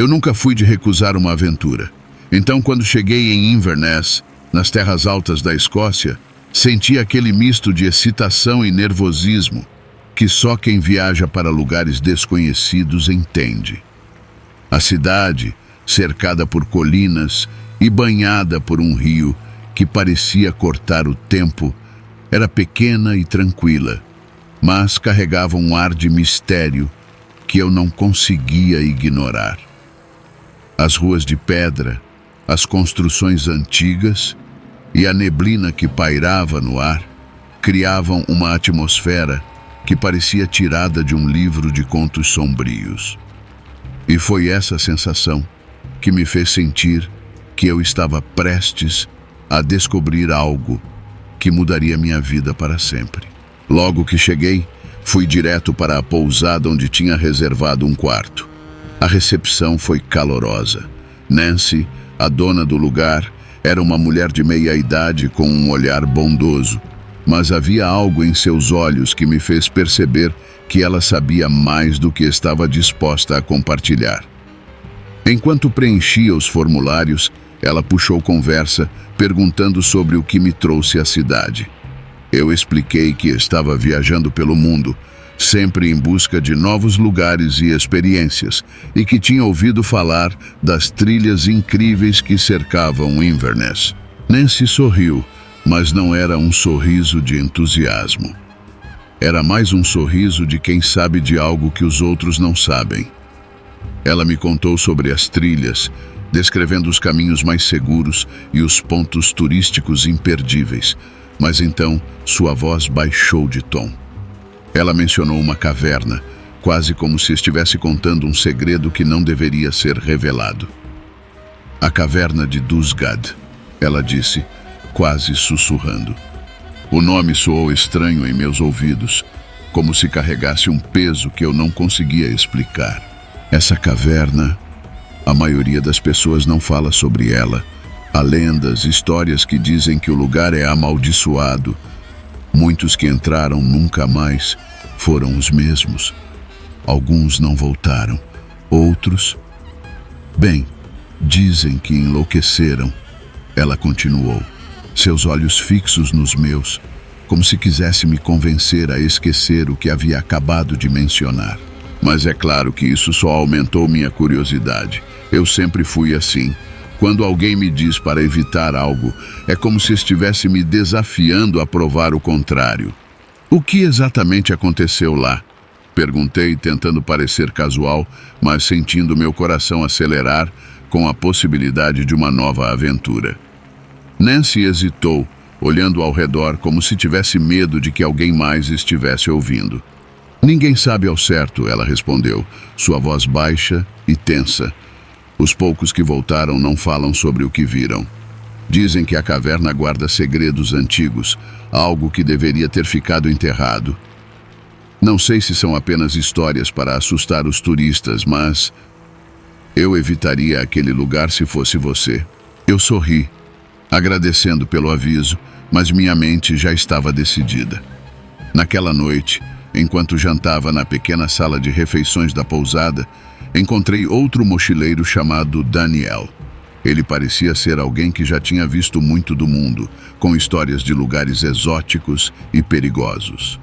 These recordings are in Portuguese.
Eu nunca fui de recusar uma aventura. Então, quando cheguei em Inverness, nas terras altas da Escócia, senti aquele misto de excitação e nervosismo que só quem viaja para lugares desconhecidos entende. A cidade, cercada por colinas e banhada por um rio que parecia cortar o tempo, era pequena e tranquila, mas carregava um ar de mistério que eu não conseguia ignorar. As ruas de pedra, as construções antigas e a neblina que pairava no ar criavam uma atmosfera que parecia tirada de um livro de contos sombrios. E foi essa sensação que me fez sentir que eu estava prestes a descobrir algo que mudaria minha vida para sempre. Logo que cheguei, fui direto para a pousada onde tinha reservado um quarto. A recepção foi calorosa. Nancy, a dona do lugar, era uma mulher de meia-idade com um olhar bondoso, mas havia algo em seus olhos que me fez perceber que ela sabia mais do que estava disposta a compartilhar. Enquanto preenchia os formulários, ela puxou conversa, perguntando sobre o que me trouxe à cidade. Eu expliquei que estava viajando pelo mundo, sempre em busca de novos lugares e experiências, e que tinha ouvido falar das trilhas incríveis que cercavam Inverness. Nancy sorriu, mas não era um sorriso de entusiasmo. Era mais um sorriso de quem sabe de algo que os outros não sabem. Ela me contou sobre as trilhas, descrevendo os caminhos mais seguros e os pontos turísticos imperdíveis, mas então sua voz baixou de tom. Ela mencionou uma caverna, quase como se estivesse contando um segredo que não deveria ser revelado. A caverna de Dusgad, ela disse, quase sussurrando. O nome soou estranho em meus ouvidos, como se carregasse um peso que eu não conseguia explicar. Essa caverna, a maioria das pessoas não fala sobre ela. Há lendas, histórias que dizem que o lugar é amaldiçoado. Muitos que entraram nunca mais foram os mesmos. Alguns não voltaram. Outros, bem, dizem que enlouqueceram. Ela continuou, seus olhos fixos nos meus, como se quisesse me convencer a esquecer o que havia acabado de mencionar. Mas é claro que isso só aumentou minha curiosidade. Eu sempre fui assim. Quando alguém me diz para evitar algo, é como se estivesse me desafiando a provar o contrário. O que exatamente aconteceu lá? Perguntei, tentando parecer casual, mas sentindo meu coração acelerar com a possibilidade de uma nova aventura. Nancy hesitou, olhando ao redor como se tivesse medo de que alguém mais estivesse ouvindo. Ninguém sabe ao certo, ela respondeu, sua voz baixa e tensa. Os poucos que voltaram não falam sobre o que viram. Dizem que a caverna guarda segredos antigos, algo que deveria ter ficado enterrado. Não sei se são apenas histórias para assustar os turistas, mas eu evitaria aquele lugar se fosse você. Eu sorri, agradecendo pelo aviso, mas minha mente já estava decidida. Naquela noite, enquanto jantava na pequena sala de refeições da pousada, encontrei outro mochileiro chamado Daniel. Ele parecia ser alguém que já tinha visto muito do mundo, com histórias de lugares exóticos e perigosos.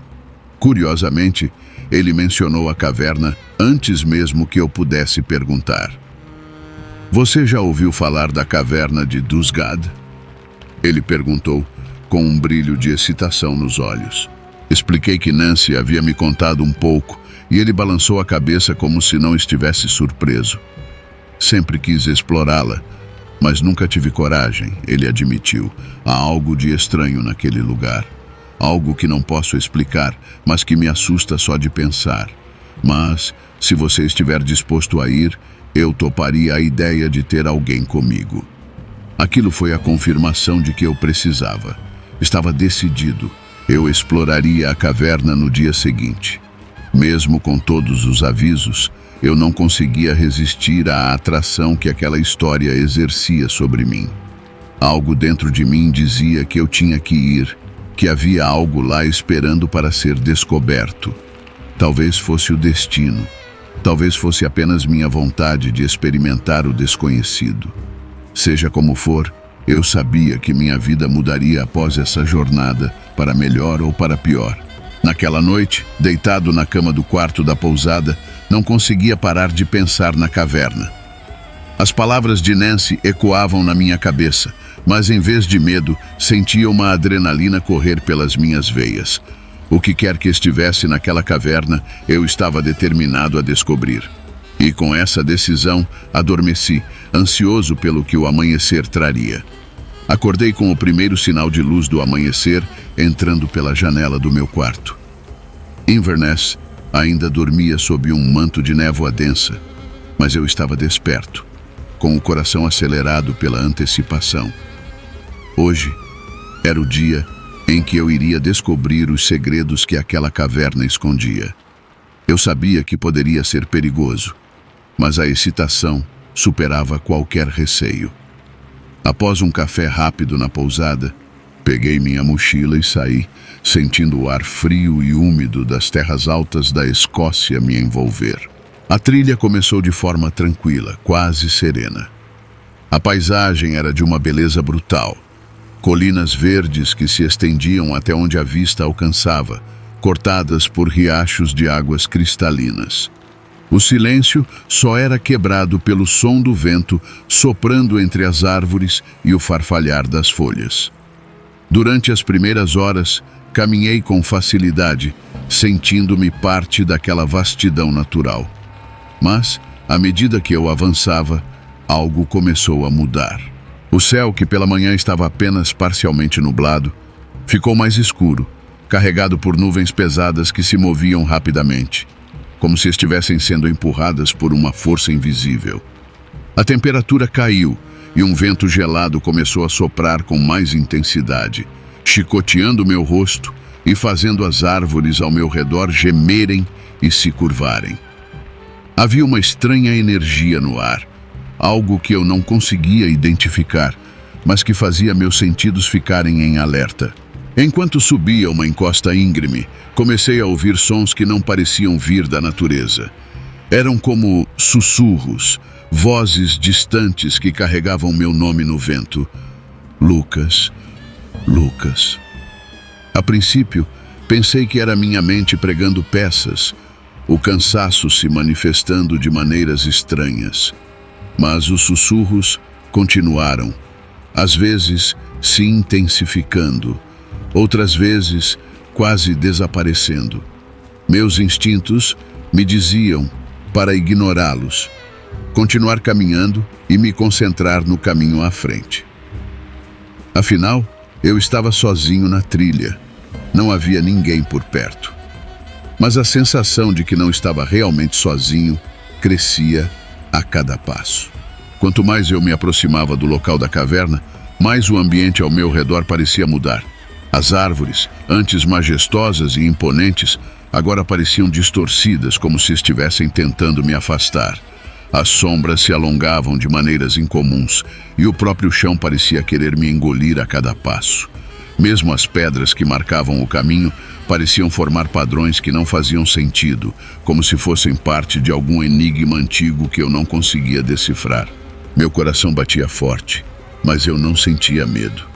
Curiosamente, ele mencionou a caverna antes mesmo que eu pudesse perguntar. Você já ouviu falar da caverna de Dusgad? Ele perguntou, com um brilho de excitação nos olhos. Expliquei que Nancy havia me contado um pouco e ele balançou a cabeça como se não estivesse surpreso. Sempre quis explorá-la, mas nunca tive coragem, ele admitiu. Há algo de estranho naquele lugar. Algo que não posso explicar, mas que me assusta só de pensar. Mas, se você estiver disposto a ir, eu toparia a ideia de ter alguém comigo. Aquilo foi a confirmação de que eu precisava. Estava decidido. Eu exploraria a caverna no dia seguinte. Mesmo com todos os avisos, eu não conseguia resistir à atração que aquela história exercia sobre mim. Algo dentro de mim dizia que eu tinha que ir, que havia algo lá esperando para ser descoberto. Talvez fosse o destino. Talvez fosse apenas minha vontade de experimentar o desconhecido. Seja como for, eu sabia que minha vida mudaria após essa jornada, para melhor ou para pior. Naquela noite, deitado na cama do quarto da pousada, não conseguia parar de pensar na caverna. As palavras de Nancy ecoavam na minha cabeça, mas em vez de medo, sentia uma adrenalina correr pelas minhas veias. O que quer que estivesse naquela caverna, eu estava determinado a descobrir. E com essa decisão, adormeci, ansioso pelo que o amanhecer traria. Acordei com o primeiro sinal de luz do amanhecer entrando pela janela do meu quarto. Inverness ainda dormia sob um manto de névoa densa, mas eu estava desperto, com o coração acelerado pela antecipação. Hoje era o dia em que eu iria descobrir os segredos que aquela caverna escondia. Eu sabia que poderia ser perigoso, mas a excitação superava qualquer receio. Após um café rápido na pousada, peguei minha mochila e saí, sentindo o ar frio e úmido das terras altas da Escócia me envolver. A trilha começou de forma tranquila, quase serena. A paisagem era de uma beleza brutal. Colinas verdes que se estendiam até onde a vista alcançava, cortadas por riachos de águas cristalinas. O silêncio só era quebrado pelo som do vento soprando entre as árvores e o farfalhar das folhas. Durante as primeiras horas, caminhei com facilidade, sentindo-me parte daquela vastidão natural. Mas, à medida que eu avançava, algo começou a mudar. O céu, que pela manhã estava apenas parcialmente nublado, ficou mais escuro, carregado por nuvens pesadas que se moviam rapidamente, como se estivessem sendo empurradas por uma força invisível. A temperatura caiu e um vento gelado começou a soprar com mais intensidade, chicoteando meu rosto e fazendo as árvores ao meu redor gemerem e se curvarem. Havia uma estranha energia no ar, algo que eu não conseguia identificar, mas que fazia meus sentidos ficarem em alerta. Enquanto subia uma encosta íngreme, comecei a ouvir sons que não pareciam vir da natureza. Eram como sussurros, vozes distantes que carregavam meu nome no vento. Lucas, Lucas. A princípio, pensei que era minha mente pregando peças, o cansaço se manifestando de maneiras estranhas. Mas os sussurros continuaram, às vezes se intensificando, outras vezes quase desaparecendo. Meus instintos me diziam para ignorá-los, continuar caminhando e me concentrar no caminho à frente. Afinal, eu estava sozinho na trilha. Não havia ninguém por perto. Mas a sensação de que não estava realmente sozinho crescia a cada passo. Quanto mais eu me aproximava do local da caverna, mais o ambiente ao meu redor parecia mudar. As árvores, antes majestosas e imponentes, agora pareciam distorcidas, como se estivessem tentando me afastar. As sombras se alongavam de maneiras incomuns e o próprio chão parecia querer me engolir a cada passo. Mesmo as pedras que marcavam o caminho pareciam formar padrões que não faziam sentido, como se fossem parte de algum enigma antigo que eu não conseguia decifrar. Meu coração batia forte, mas eu não sentia medo.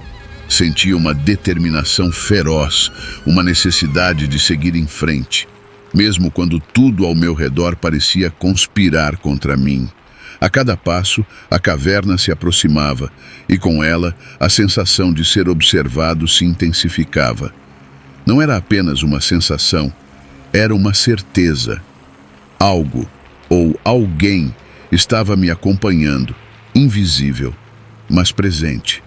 Sentia uma determinação feroz, uma necessidade de seguir em frente, mesmo quando tudo ao meu redor parecia conspirar contra mim. A cada passo, a caverna se aproximava, e com ela, a sensação de ser observado se intensificava. Não era apenas uma sensação, era uma certeza. Algo, ou alguém, estava me acompanhando, invisível, mas presente.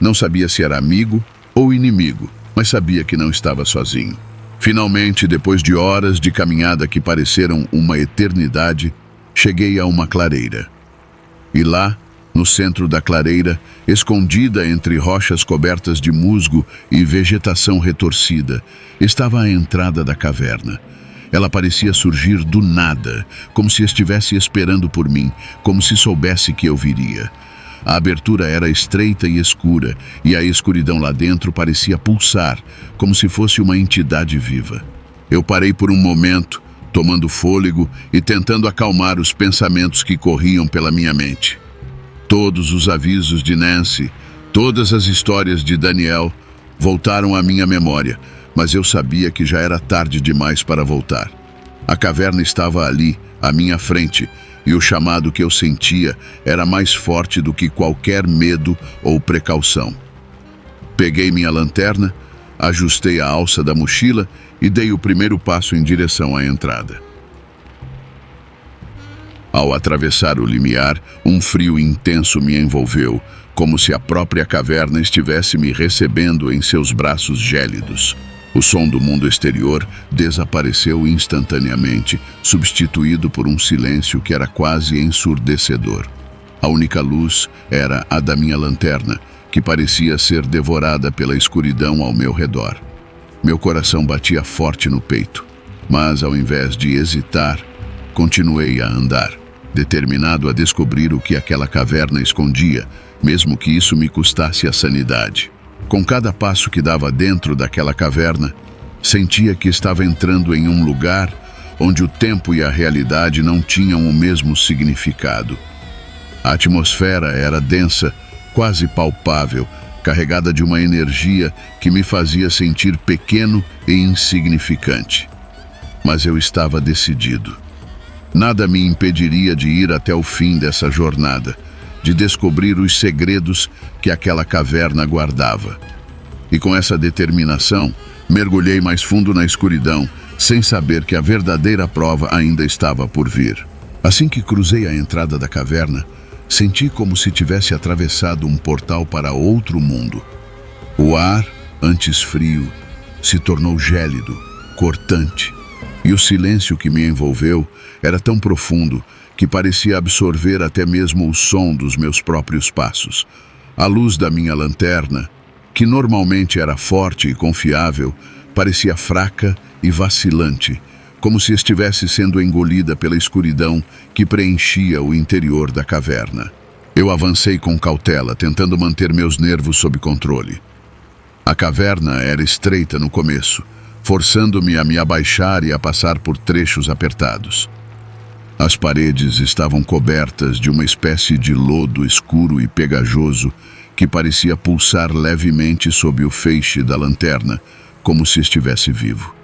Não sabia se era amigo ou inimigo, mas sabia que não estava sozinho. Finalmente, depois de horas de caminhada que pareceram uma eternidade, cheguei a uma clareira. E lá, no centro da clareira, escondida entre rochas cobertas de musgo e vegetação retorcida, estava a entrada da caverna. Ela parecia surgir do nada, como se estivesse esperando por mim, como se soubesse que eu viria. A abertura era estreita e escura, e a escuridão lá dentro parecia pulsar, como se fosse uma entidade viva. Eu parei por um momento, tomando fôlego e tentando acalmar os pensamentos que corriam pela minha mente. Todos os avisos de Nancy, todas as histórias de Daniel voltaram à minha memória, mas eu sabia que já era tarde demais para voltar. A caverna estava ali, à minha frente, e o chamado que eu sentia era mais forte do que qualquer medo ou precaução. Peguei minha lanterna, ajustei a alça da mochila e dei o primeiro passo em direção à entrada. Ao atravessar o limiar, um frio intenso me envolveu, como se a própria caverna estivesse me recebendo em seus braços gélidos. O som do mundo exterior desapareceu instantaneamente, substituído por um silêncio que era quase ensurdecedor. A única luz era a da minha lanterna, que parecia ser devorada pela escuridão ao meu redor. Meu coração batia forte no peito, mas ao invés de hesitar, continuei a andar, determinado a descobrir o que aquela caverna escondia, mesmo que isso me custasse a sanidade. Com cada passo que dava dentro daquela caverna, sentia que estava entrando em um lugar onde o tempo e a realidade não tinham o mesmo significado. A atmosfera era densa, quase palpável, carregada de uma energia que me fazia sentir pequeno e insignificante. Mas eu estava decidido. Nada me impediria de ir até o fim dessa jornada, de descobrir os segredos que aquela caverna guardava. E com essa determinação, mergulhei mais fundo na escuridão, sem saber que a verdadeira prova ainda estava por vir. Assim que cruzei a entrada da caverna, senti como se tivesse atravessado um portal para outro mundo. O ar, antes frio, se tornou gélido, cortante, e o silêncio que me envolveu era tão profundo que parecia absorver até mesmo o som dos meus próprios passos. A luz da minha lanterna, que normalmente era forte e confiável, parecia fraca e vacilante, como se estivesse sendo engolida pela escuridão que preenchia o interior da caverna. Eu avancei com cautela, tentando manter meus nervos sob controle. A caverna era estreita no começo, forçando-me a me abaixar e a passar por trechos apertados. As paredes estavam cobertas de uma espécie de lodo escuro e pegajoso que parecia pulsar levemente sob o feixe da lanterna, como se estivesse vivo.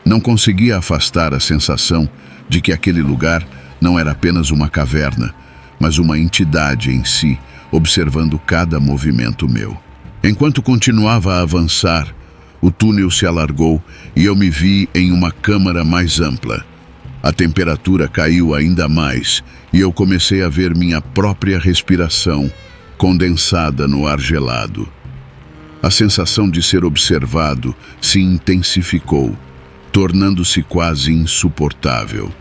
Não conseguia afastar a sensação de que aquele lugar não era apenas uma caverna, mas uma entidade em si, observando cada movimento meu. Enquanto continuava a avançar, o túnel se alargou e eu me vi em uma câmara mais ampla. A temperatura caiu ainda mais e eu comecei a ver minha própria respiração condensada no ar gelado. A sensação de ser observado se intensificou, tornando-se quase insuportável.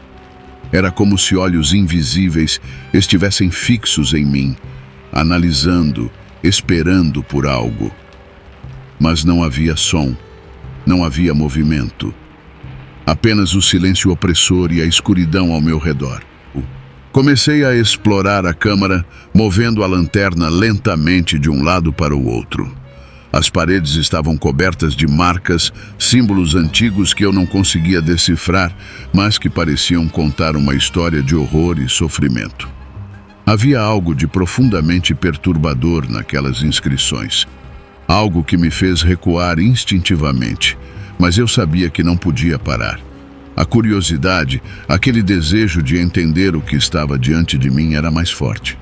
Era como se olhos invisíveis estivessem fixos em mim, analisando, esperando por algo. Mas não havia som, não havia movimento. Apenas o silêncio opressor e a escuridão ao meu redor. Comecei a explorar a câmara, movendo a lanterna lentamente de um lado para o outro. As paredes estavam cobertas de marcas, símbolos antigos que eu não conseguia decifrar, mas que pareciam contar uma história de horror e sofrimento. Havia algo de profundamente perturbador naquelas inscrições. Algo que me fez recuar instintivamente, mas eu sabia que não podia parar. A curiosidade, aquele desejo de entender o que estava diante de mim era mais forte.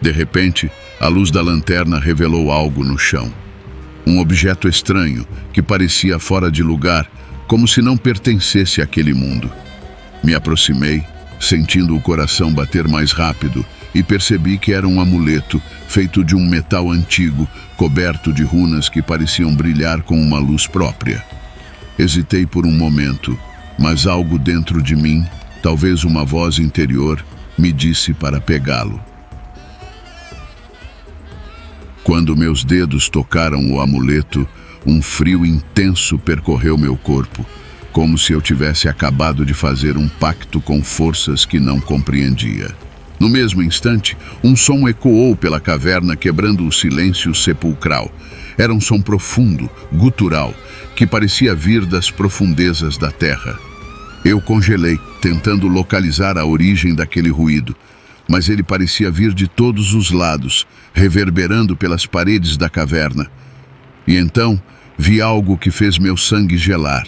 De repente, a luz da lanterna revelou algo no chão. Um objeto estranho, que parecia fora de lugar, como se não pertencesse àquele mundo. Me aproximei, sentindo o coração bater mais rápido, e percebi que era um amuleto, feito de um metal antigo, coberto de runas que pareciam brilhar com uma luz própria. Hesitei por um momento, mas algo dentro de mim, talvez uma voz interior, me disse para pegá-lo. Quando meus dedos tocaram o amuleto, um frio intenso percorreu meu corpo, como se eu tivesse acabado de fazer um pacto com forças que não compreendia. No mesmo instante, um som ecoou pela caverna, quebrando o silêncio sepulcral. Era um som profundo, gutural, que parecia vir das profundezas da terra. Eu congelei, tentando localizar a origem daquele ruído, mas ele parecia vir de todos os lados, reverberando pelas paredes da caverna. E então vi algo que fez meu sangue gelar.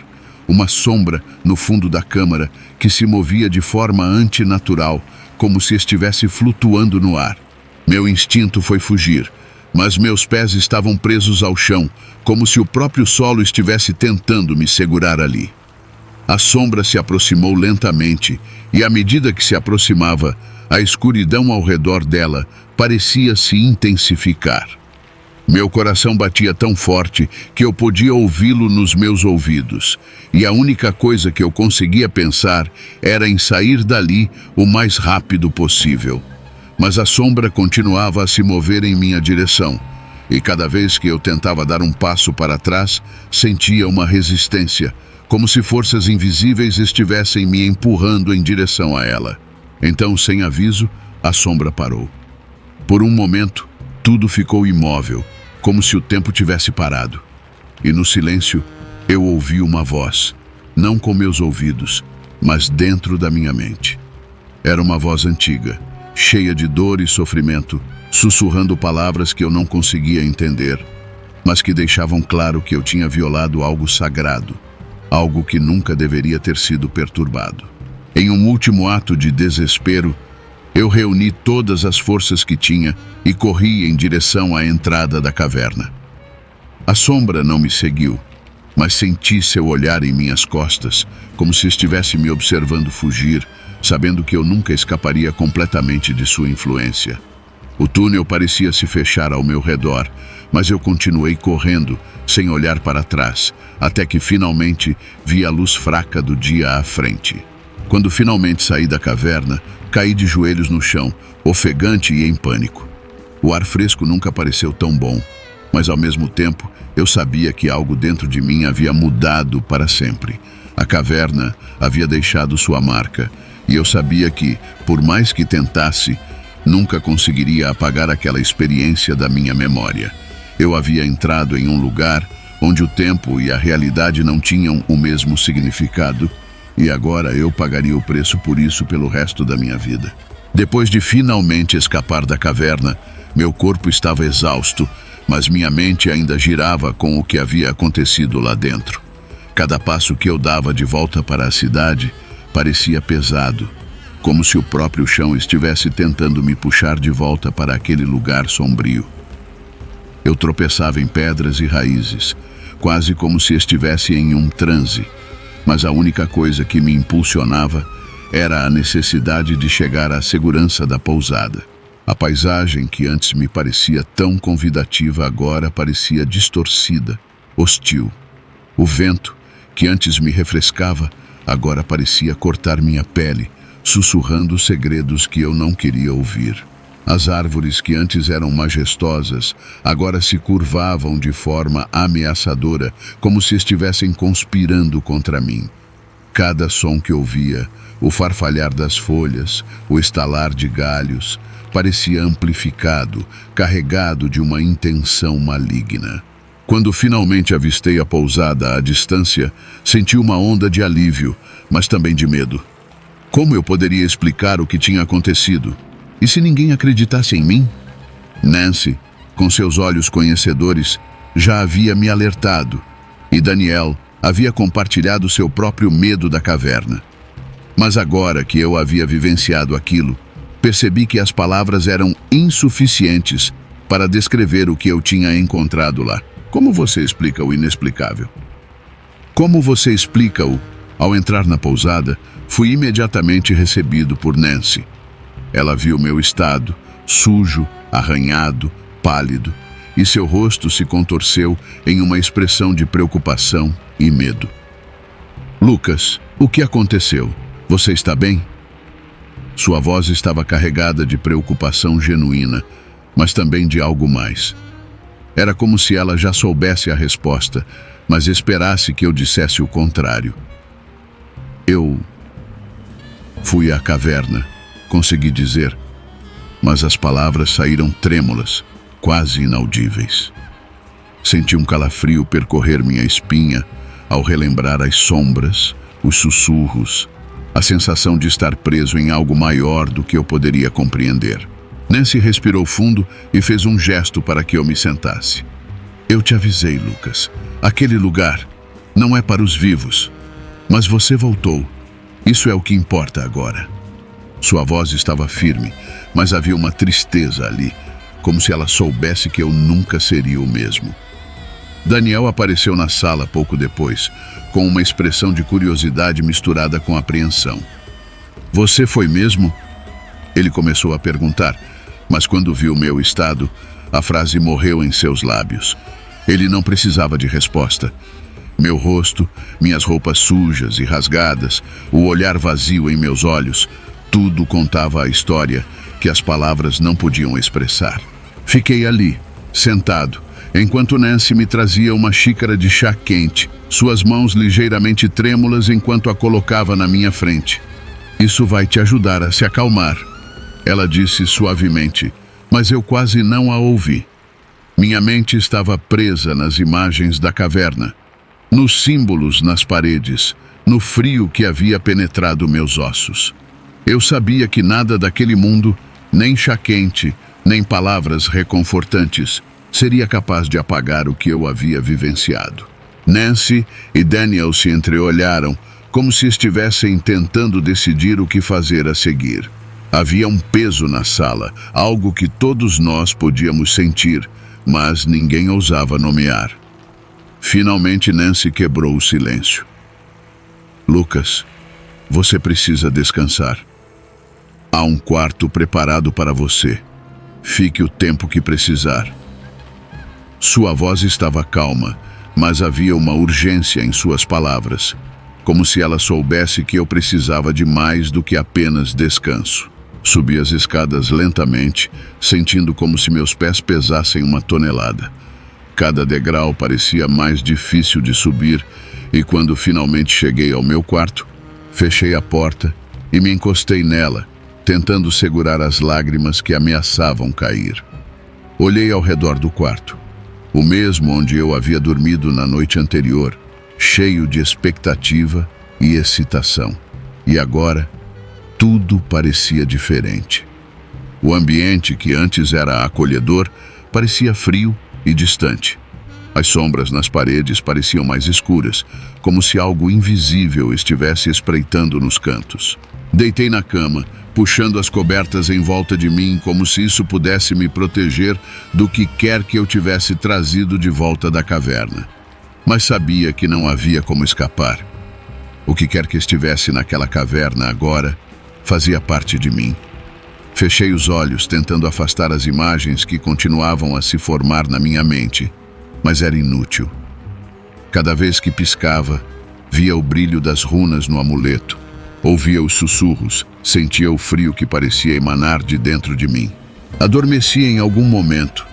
Uma sombra no fundo da câmara que se movia de forma antinatural, como se estivesse flutuando no ar. Meu instinto foi fugir, mas meus pés estavam presos ao chão, como se o próprio solo estivesse tentando me segurar ali. A sombra se aproximou lentamente, e à medida que se aproximava, a escuridão ao redor dela parecia se intensificar. Meu coração batia tão forte que eu podia ouvi-lo nos meus ouvidos, e a única coisa que eu conseguia pensar era em sair dali o mais rápido possível. Mas a sombra continuava a se mover em minha direção, e cada vez que eu tentava dar um passo para trás, sentia uma resistência, como se forças invisíveis estivessem me empurrando em direção a ela. Então, sem aviso, a sombra parou. Por um momento, tudo ficou imóvel, como se o tempo tivesse parado. E no silêncio, eu ouvi uma voz, não com meus ouvidos, mas dentro da minha mente. Era uma voz antiga, cheia de dor e sofrimento, sussurrando palavras que eu não conseguia entender, mas que deixavam claro que eu tinha violado algo sagrado, algo que nunca deveria ter sido perturbado. Em um último ato de desespero, eu reuni todas as forças que tinha e corri em direção à entrada da caverna. A sombra não me seguiu, mas senti seu olhar em minhas costas, como se estivesse me observando fugir, sabendo que eu nunca escaparia completamente de sua influência. O túnel parecia se fechar ao meu redor, mas eu continuei correndo, sem olhar para trás, até que finalmente vi a luz fraca do dia à frente. Quando finalmente saí da caverna, caí de joelhos no chão, ofegante e em pânico. O ar fresco nunca pareceu tão bom, mas ao mesmo tempo eu sabia que algo dentro de mim havia mudado para sempre. A caverna havia deixado sua marca, e eu sabia que, por mais que tentasse, nunca conseguiria apagar aquela experiência da minha memória. Eu havia entrado em um lugar onde o tempo e a realidade não tinham o mesmo significado, e agora eu pagaria o preço por isso pelo resto da minha vida. Depois de finalmente escapar da caverna, meu corpo estava exausto, mas minha mente ainda girava com o que havia acontecido lá dentro. Cada passo que eu dava de volta para a cidade parecia pesado, como se o próprio chão estivesse tentando me puxar de volta para aquele lugar sombrio. Eu tropeçava em pedras e raízes, quase como se estivesse em um transe, mas a única coisa que me impulsionava era a necessidade de chegar à segurança da pousada. A paisagem que antes me parecia tão convidativa agora parecia distorcida, hostil. O vento, que antes me refrescava, agora parecia cortar minha pele, sussurrando segredos que eu não queria ouvir. As árvores que antes eram majestosas, agora se curvavam de forma ameaçadora, como se estivessem conspirando contra mim. Cada som que ouvia, o farfalhar das folhas, o estalar de galhos, parecia amplificado, carregado de uma intenção maligna. Quando finalmente avistei a pousada à distância, senti uma onda de alívio, mas também de medo. Como eu poderia explicar o que tinha acontecido? E se ninguém acreditasse em mim? Nancy, com seus olhos conhecedores, já havia me alertado, e Daniel havia compartilhado seu próprio medo da caverna. Mas agora que eu havia vivenciado aquilo, percebi que as palavras eram insuficientes para descrever o que eu tinha encontrado lá. Como você explica o inexplicável? Como você explica-o? Ao entrar na pousada, fui imediatamente recebido por Nancy. Ela viu meu estado, sujo, arranhado, pálido, e seu rosto se contorceu em uma expressão de preocupação e medo. Lucas, o que aconteceu? Você está bem? Sua voz estava carregada de preocupação genuína, mas também de algo mais. Era como se ela já soubesse a resposta, mas esperasse que eu dissesse o contrário. Eu fui à caverna, consegui dizer, mas as palavras saíram trêmulas, quase inaudíveis. Senti um calafrio percorrer minha espinha ao relembrar as sombras, os sussurros, a sensação de estar preso em algo maior do que eu poderia compreender. Nancy respirou fundo e fez um gesto para que eu me sentasse. Eu te avisei, Lucas. Aquele lugar não é para os vivos. Mas você voltou. Isso é o que importa agora. Sua voz estava firme, mas havia uma tristeza ali, como se ela soubesse que eu nunca seria o mesmo. Daniel apareceu na sala pouco depois, com uma expressão de curiosidade misturada com apreensão. Você foi mesmo? Ele começou a perguntar, mas quando viu meu estado, a frase morreu em seus lábios. Ele não precisava de resposta. Meu rosto, minhas roupas sujas e rasgadas, o olhar vazio em meus olhos, tudo contava a história que as palavras não podiam expressar. Fiquei ali, sentado, enquanto Nancy me trazia uma xícara de chá quente, suas mãos ligeiramente trêmulas enquanto a colocava na minha frente. Isso vai te ajudar a se acalmar, ela disse suavemente, mas eu quase não a ouvi. Minha mente estava presa nas imagens da caverna, nos símbolos nas paredes, no frio que havia penetrado meus ossos. Eu sabia que nada daquele mundo, nem chá quente, nem palavras reconfortantes, seria capaz de apagar o que eu havia vivenciado. Nancy e Daniel se entreolharam, como se estivessem tentando decidir o que fazer a seguir. Havia um peso na sala, algo que todos nós podíamos sentir, mas ninguém ousava nomear. Finalmente Nancy quebrou o silêncio. Lucas, você precisa descansar. Há um quarto preparado para você. Fique o tempo que precisar. Sua voz estava calma, mas havia uma urgência em suas palavras, como se ela soubesse que eu precisava de mais do que apenas descanso. Subi as escadas lentamente, sentindo como se meus pés pesassem uma tonelada. Cada degrau parecia mais difícil de subir, e quando finalmente cheguei ao meu quarto, fechei a porta e me encostei nela, tentando segurar as lágrimas que ameaçavam cair. Olhei ao redor do quarto, o mesmo onde eu havia dormido na noite anterior, cheio de expectativa e excitação. E agora, tudo parecia diferente. O ambiente, que antes era acolhedor, parecia frio e distante. As sombras nas paredes pareciam mais escuras, como se algo invisível estivesse espreitando nos cantos. Deitei na cama, puxando as cobertas em volta de mim, como se isso pudesse me proteger do que quer que eu tivesse trazido de volta da caverna. Mas sabia que não havia como escapar. O que quer que estivesse naquela caverna agora fazia parte de mim. Fechei os olhos, tentando afastar as imagens que continuavam a se formar na minha mente, mas era inútil. Cada vez que piscava, via o brilho das runas no amuleto, ouvia os sussurros, sentia o frio que parecia emanar de dentro de mim. Adormeci em algum momento,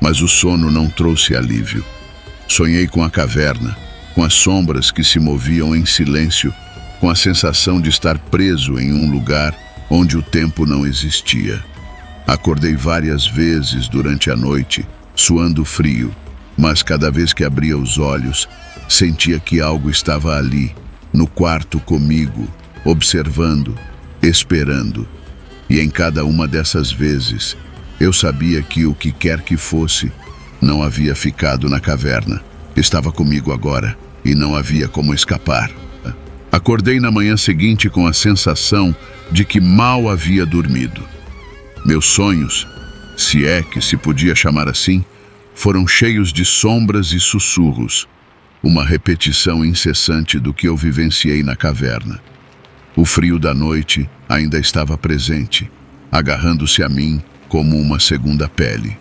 mas o sono não trouxe alívio. Sonhei com a caverna, com as sombras que se moviam em silêncio, com a sensação de estar preso em um lugar onde o tempo não existia. Acordei várias vezes durante a noite, suando frio, mas cada vez que abria os olhos, sentia que algo estava ali, no quarto comigo, observando, esperando. E em cada uma dessas vezes, eu sabia que o que quer que fosse, não havia ficado na caverna. Estava comigo agora, e não havia como escapar. Acordei na manhã seguinte com a sensação de que mal havia dormido. Meus sonhos, se é que se podia chamar assim, foram cheios de sombras e sussurros, uma repetição incessante do que eu vivenciei na caverna. O frio da noite ainda estava presente, agarrando-se a mim como uma segunda pele.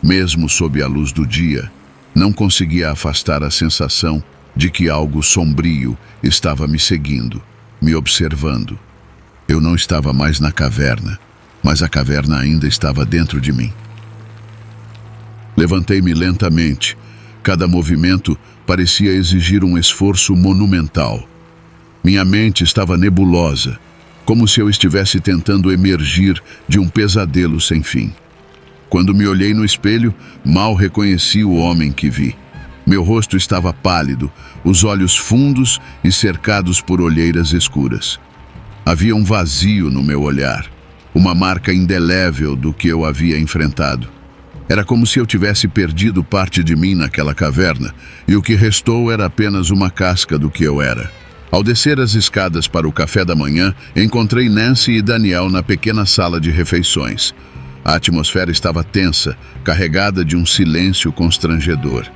Mesmo sob a luz do dia, não conseguia afastar a sensação de que algo sombrio estava me seguindo, me observando. Eu não estava mais na caverna, mas a caverna ainda estava dentro de mim. Levantei-me lentamente. Cada movimento parecia exigir um esforço monumental. Minha mente estava nebulosa, como se eu estivesse tentando emergir de um pesadelo sem fim. Quando me olhei no espelho, mal reconheci o homem que vi. Meu rosto estava pálido, os olhos fundos e cercados por olheiras escuras. Havia um vazio no meu olhar, uma marca indelével do que eu havia enfrentado. Era como se eu tivesse perdido parte de mim naquela caverna, e o que restou era apenas uma casca do que eu era. Ao descer as escadas para o café da manhã, encontrei Nancy e Daniel na pequena sala de refeições. A atmosfera estava tensa, carregada de um silêncio constrangedor.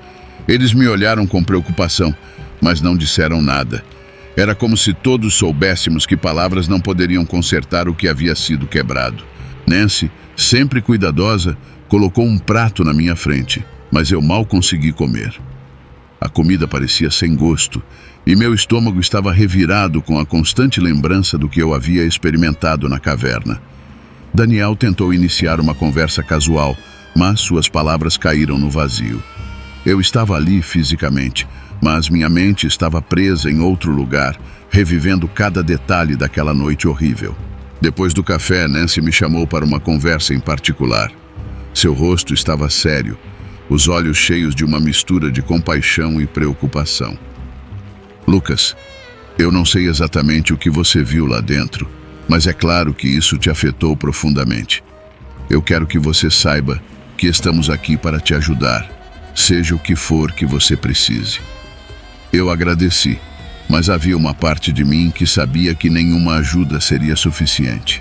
Eles me olharam com preocupação, mas não disseram nada. Era como se todos soubéssemos que palavras não poderiam consertar o que havia sido quebrado. Nancy, sempre cuidadosa, colocou um prato na minha frente, mas eu mal consegui comer. A comida parecia sem gosto, e meu estômago estava revirado com a constante lembrança do que eu havia experimentado na caverna. Daniel tentou iniciar uma conversa casual, mas suas palavras caíram no vazio. Eu estava ali fisicamente, mas minha mente estava presa em outro lugar, revivendo cada detalhe daquela noite horrível. Depois do café, Nancy me chamou para uma conversa em particular. Seu rosto estava sério, os olhos cheios de uma mistura de compaixão e preocupação. Lucas, eu não sei exatamente o que você viu lá dentro, mas é claro que isso te afetou profundamente. Eu quero que você saiba que estamos aqui para te ajudar, seja o que for que você precise. Eu agradeci, mas havia uma parte de mim que sabia que nenhuma ajuda seria suficiente.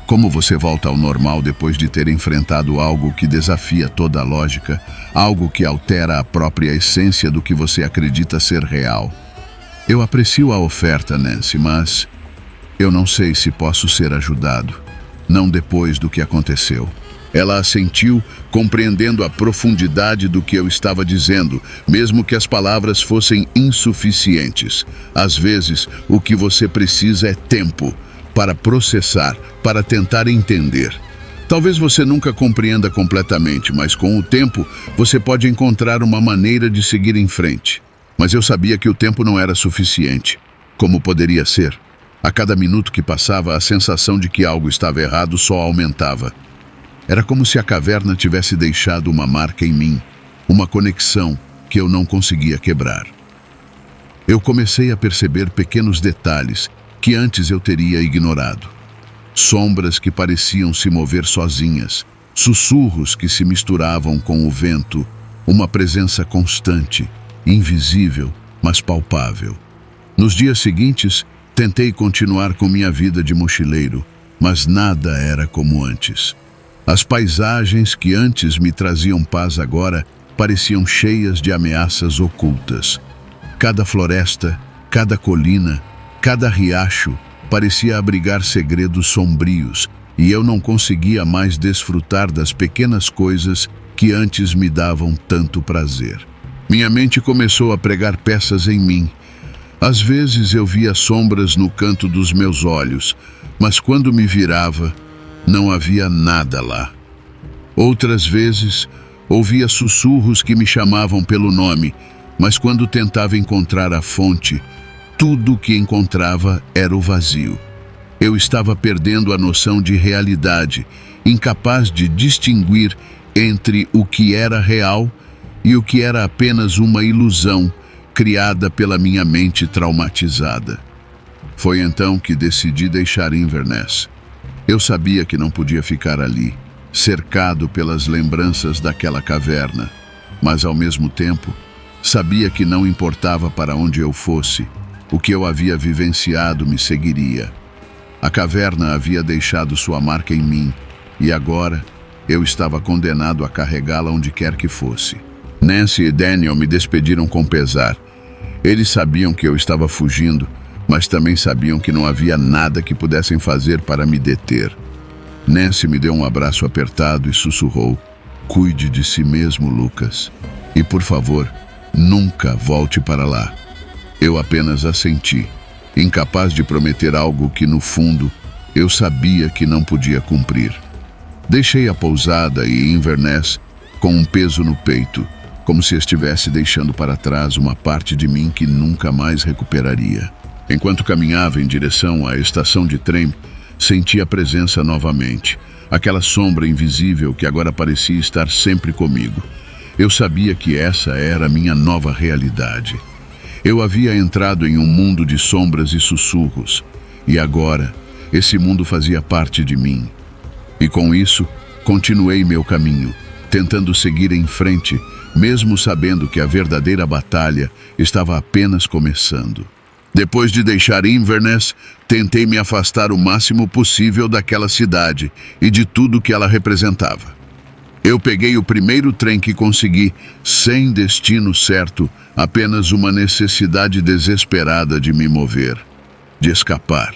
Como você volta ao normal depois de ter enfrentado algo que desafia toda a lógica, algo que altera a própria essência do que você acredita ser real? Eu aprecio a oferta, Nancy, mas eu não sei se posso ser ajudado. Não depois do que aconteceu. Ela assentiu, compreendendo a profundidade do que eu estava dizendo, mesmo que as palavras fossem insuficientes. Às vezes, o que você precisa é tempo para processar, para tentar entender. Talvez você nunca compreenda completamente, mas com o tempo, você pode encontrar uma maneira de seguir em frente. Mas eu sabia que o tempo não era suficiente. Como poderia ser? A cada minuto que passava, a sensação de que algo estava errado só aumentava. Era como se a caverna tivesse deixado uma marca em mim, uma conexão que eu não conseguia quebrar. Eu comecei a perceber pequenos detalhes que antes eu teria ignorado. Sombras que pareciam se mover sozinhas, sussurros que se misturavam com o vento, uma presença constante, invisível, mas palpável. Nos dias seguintes, tentei continuar com minha vida de mochileiro, mas nada era como antes. As paisagens que antes me traziam paz agora pareciam cheias de ameaças ocultas. Cada floresta, cada colina, cada riacho parecia abrigar segredos sombrios, e eu não conseguia mais desfrutar das pequenas coisas que antes me davam tanto prazer. Minha mente começou a pregar peças em mim. Às vezes eu via sombras no canto dos meus olhos, mas quando me virava, não havia nada lá. Outras vezes, ouvia sussurros que me chamavam pelo nome, mas quando tentava encontrar a fonte, tudo o que encontrava era o vazio. Eu estava perdendo a noção de realidade, incapaz de distinguir entre o que era real e o que era apenas uma ilusão criada pela minha mente traumatizada. Foi então que decidi deixar Inverness. Eu sabia que não podia ficar ali, cercado pelas lembranças daquela caverna, mas ao mesmo tempo, sabia que não importava para onde eu fosse, o que eu havia vivenciado me seguiria. A caverna havia deixado sua marca em mim, e agora eu estava condenado a carregá-la onde quer que fosse. Nancy e Daniel me despediram com pesar. Eles sabiam que eu estava fugindo, mas também sabiam que não havia nada que pudessem fazer para me deter. Nancy me deu um abraço apertado e sussurrou: "Cuide de si mesmo, Lucas. E, por favor, nunca volte para lá." Eu apenas assenti, incapaz de prometer algo que, no fundo, eu sabia que não podia cumprir. Deixei a pousada e Inverness com um peso no peito, como se estivesse deixando para trás uma parte de mim que nunca mais recuperaria. Enquanto caminhava em direção à estação de trem, senti a presença novamente, aquela sombra invisível que agora parecia estar sempre comigo. Eu sabia que essa era a minha nova realidade. Eu havia entrado em um mundo de sombras e sussurros, e agora esse mundo fazia parte de mim. E com isso, continuei meu caminho, tentando seguir em frente, mesmo sabendo que a verdadeira batalha estava apenas começando. Depois de deixar Inverness, tentei me afastar o máximo possível daquela cidade e de tudo que ela representava. Eu peguei o primeiro trem que consegui, sem destino certo, apenas uma necessidade desesperada de me mover, de escapar.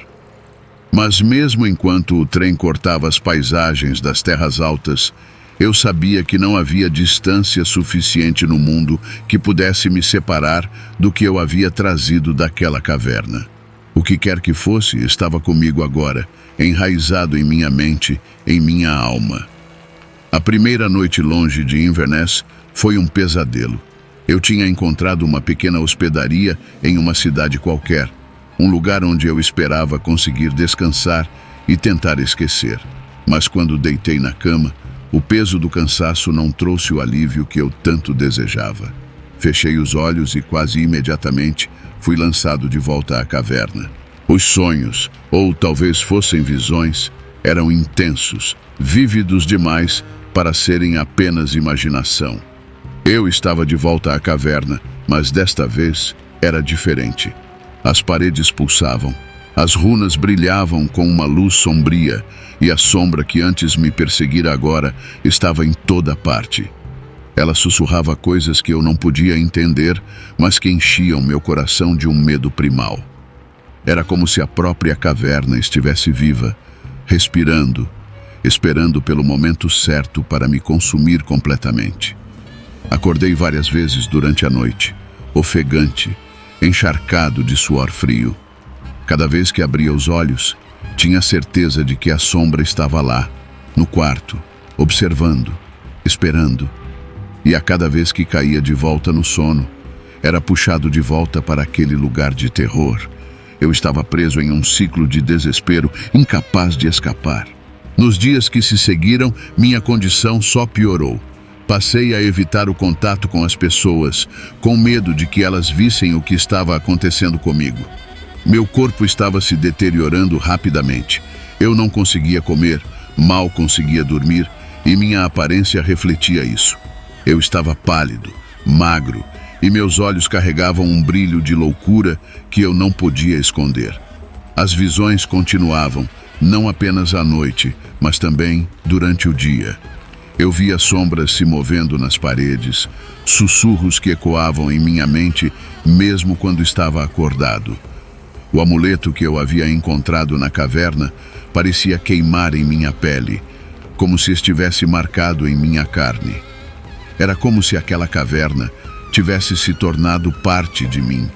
Mas mesmo enquanto o trem cortava as paisagens das terras altas, eu sabia que não havia distância suficiente no mundo que pudesse me separar do que eu havia trazido daquela caverna. O que quer que fosse estava comigo agora, enraizado em minha mente, em minha alma. A primeira noite longe de Inverness foi um pesadelo. Eu tinha encontrado uma pequena hospedaria em uma cidade qualquer, um lugar onde eu esperava conseguir descansar e tentar esquecer. Mas quando deitei na cama, o peso do cansaço não trouxe o alívio que eu tanto desejava. Fechei os olhos e quase imediatamente fui lançado de volta à caverna. Os sonhos, ou talvez fossem visões, eram intensos, vívidos demais para serem apenas imaginação. Eu estava de volta à caverna, mas desta vez era diferente. As paredes pulsavam, as runas brilhavam com uma luz sombria, e a sombra que antes me perseguira agora estava em toda parte. Ela sussurrava coisas que eu não podia entender, mas que enchiam meu coração de um medo primal. Era como se a própria caverna estivesse viva, respirando, esperando pelo momento certo para me consumir completamente. Acordei várias vezes durante a noite, ofegante, encharcado de suor frio. Cada vez que abria os olhos, tinha certeza de que a sombra estava lá, no quarto, observando, esperando. E a cada vez que caía de volta no sono, era puxado de volta para aquele lugar de terror. Eu estava preso em um ciclo de desespero, incapaz de escapar. Nos dias que se seguiram, minha condição só piorou. Passei a evitar o contato com as pessoas, com medo de que elas vissem o que estava acontecendo comigo. Meu corpo estava se deteriorando rapidamente. Eu não conseguia comer, mal conseguia dormir, e minha aparência refletia isso. Eu estava pálido, magro, e meus olhos carregavam um brilho de loucura que eu não podia esconder. As visões continuavam, não apenas à noite, mas também durante o dia. Eu via sombras se movendo nas paredes, sussurros que ecoavam em minha mente mesmo quando estava acordado. O amuleto que eu havia encontrado na caverna parecia queimar em minha pele, como se estivesse marcado em minha carne. Era como se aquela caverna tivesse se tornado parte de mim,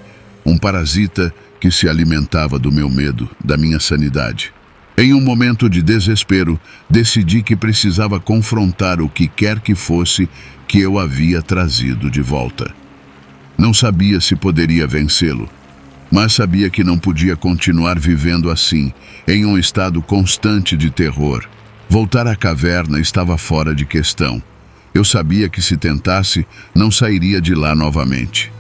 um parasita que se alimentava do meu medo, da minha sanidade. Em um momento de desespero, decidi que precisava confrontar o que quer que fosse que eu havia trazido de volta. Não sabia se poderia vencê-lo, mas sabia que não podia continuar vivendo assim, em um estado constante de terror. Voltar à caverna estava fora de questão. Eu sabia que se tentasse, não sairia de lá novamente.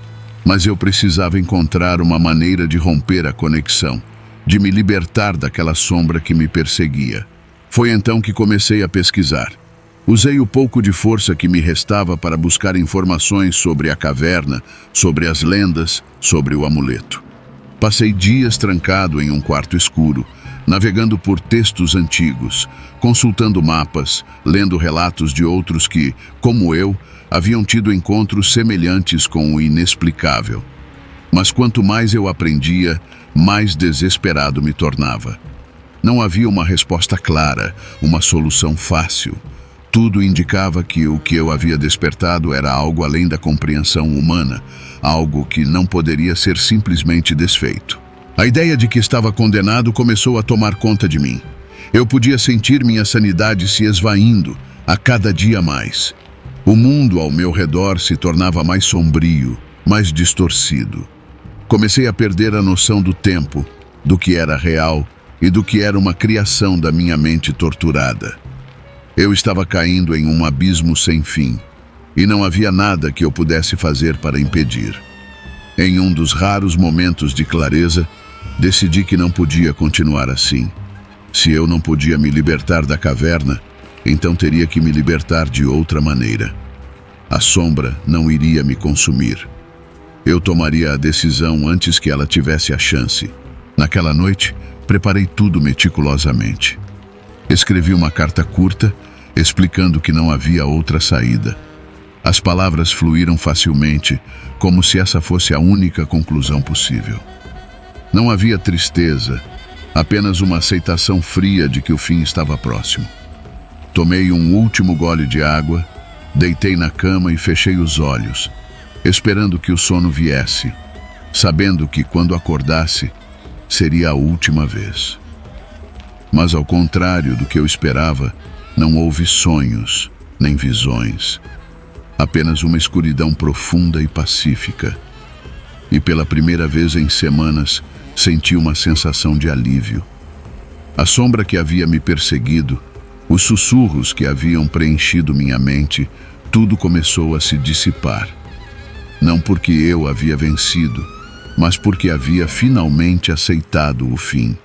Mas eu precisava encontrar uma maneira de romper a conexão, de me libertar daquela sombra que me perseguia. Foi então que comecei a pesquisar. Usei o pouco de força que me restava para buscar informações sobre a caverna, sobre as lendas, sobre o amuleto. Passei dias trancado em um quarto escuro, navegando por textos antigos, consultando mapas, lendo relatos de outros que, como eu, haviam tido encontros semelhantes com o inexplicável. Mas quanto mais eu aprendia, mais desesperado me tornava. Não havia uma resposta clara, uma solução fácil. Tudo indicava que o que eu havia despertado era algo além da compreensão humana, algo que não poderia ser simplesmente desfeito. A ideia de que estava condenado começou a tomar conta de mim. Eu podia sentir minha sanidade se esvaindo a cada dia mais. O mundo ao meu redor se tornava mais sombrio, mais distorcido. Comecei a perder a noção do tempo, do que era real e do que era uma criação da minha mente torturada. Eu estava caindo em um abismo sem fim. e não havia nada que eu pudesse fazer para impedir. Em um dos raros momentos de clareza, decidi que não podia continuar assim. Se eu não podia me libertar da caverna, então teria que me libertar de outra maneira. A sombra não iria me consumir. Eu tomaria a decisão antes que ela tivesse a chance. Naquela noite, preparei tudo meticulosamente. Escrevi uma carta curta, explicando que não havia outra saída. As palavras fluíram facilmente, como se essa fosse a única conclusão possível. Não havia tristeza, apenas uma aceitação fria de que o fim estava próximo. Tomei um último gole de água, deitei na cama e fechei os olhos, esperando que o sono viesse, sabendo que, quando acordasse, seria a última vez. Mas, ao contrário do que eu esperava, não houve sonhos, nem visões. Apenas uma escuridão profunda e pacífica. E pela primeira vez em semanas, senti uma sensação de alívio. A sombra que havia me perseguido, os sussurros que haviam preenchido minha mente, tudo começou a se dissipar. Não porque eu havia vencido, mas porque havia finalmente aceitado o fim.